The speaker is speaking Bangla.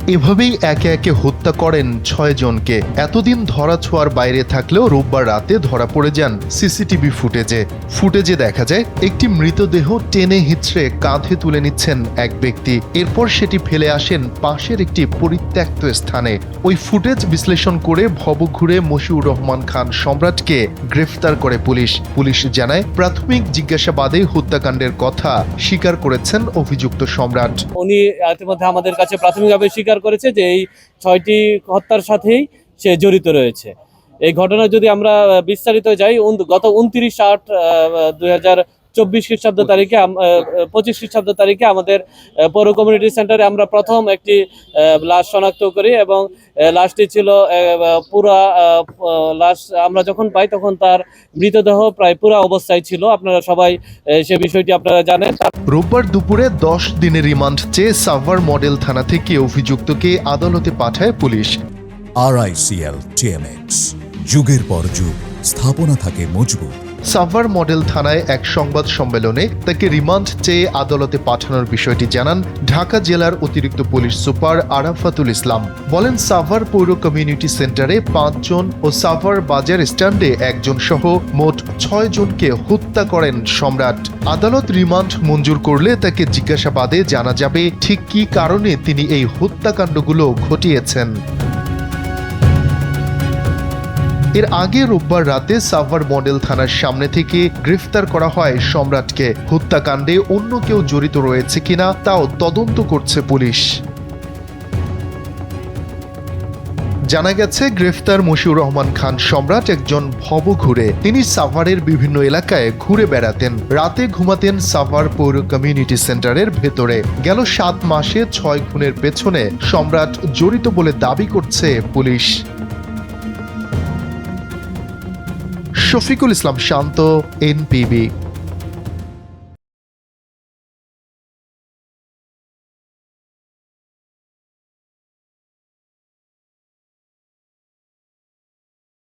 এভাবেই একে একে হত্যা করেন ৬ জনকে। এতদিন ধরা ছোঁয়ার বাইরে থাকলেও রোববার রাতে ধরা পড়ে যান সিসিটিভি ফুটেজে দেখা যায় একটি মৃতদেহ টেনে হিঁচড়ে কাঁধে তুলে নিচ্ছেন এক ব্যক্তি। এরপর সেটি ফেলে আসেন পাশের একটি পরিত্যক্ত স্থানে। ওই ফুটেজ বিশ্লেষণ করে ভবঘুরে মশিউর রহমান খান সম্রাটকে গ্রেফতার করে পুলিশ জানায় প্রাথমিক জিজ্ঞাসাবাদে হত্যাকাণ্ডের কথা স্বীকার করেছেন অভিযুক্ত সম্রাট। উনি ইতিমধ্যে আমাদের কাছে প্রাথমিকভাবে স্বীকার করেছে যে এই ৬টি হত্যার সাথেই সে জড়িত রয়েছে। এই ঘটনা যদি আমরা বিস্তারিত যাই, গত 29/8/2024 খ্রিস্টাব্দ তারিখে 25 খ্রিস্টাব্দ তারিখে আমাদের পৌর কমিউনিটি সেন্টারে আমরা প্রথম একটি লাশ শনাক্ত করি এবং লাশটি ছিল পুরা লাশ আমরা যখন পাই তখন তার মৃতদেহ প্রায় পুরা অবস্থায় ছিল। আপনারা সবাই সে বিষয়টি আপনারা জানেন। রোববার দুপুরে 10 দিনের রিমান্ড চেয়ে সাভার মডেল থানা থেকে অভিযুক্তকে আদালতে পাঠায় পুলিশ। RICL TMX, যুগের পর যুগ স্থাপনা থাকে মজবুত। সাভার মডেল থানায় এক সংবাদ সম্মেলনে তাকে রিমান্ড চেয়ে আদালতে পাঠানোর বিষয়টি জানান ঢাকা জেলার অতিরিক্ত পুলিশ সুপার আরাফাতুল ইসলাম। বলেন সাভার পৌর কমিউনিটি সেন্টারে 5 জন ও সাভার বাজার স্ট্যান্ডে 1 জন সহ মোট 6 জনকে হত্যা করেন সম্রাট। আদালত রিমান্ড মঞ্জুর করলে তাকে জিজ্ঞাসাবাদে জানা যাবে ঠিক কী কারণে তিনি এই হত্যাকাণ্ডগুলো ঘটিয়েছেন। এর আগে রোববার রাতে সাভার মডেল থানার সামনে থেকে গ্রেফতার করা হয় সম্রাটকে। হত্যাকাণ্ডে অন্য কেউ জড়িত রয়েছে কিনা তাও তদন্ত করছে পুলিশ। জানা গেছে গ্রেফতার মশিউর রহমান খান সম্রাট একজন ভবঘুরে। তিনি সাভারের বিভিন্ন এলাকায় ঘুরে বেড়াতেন। রাতে ঘুমাতেন সাভার পৌর কমিউনিটি সেন্টারের ভেতরে। গেল 7 মাসে 6 খুনের পেছনে সম্রাট জড়িত বলে দাবি করছে পুলিশ। শফিকুল ইসলাম শান্ত, NPB।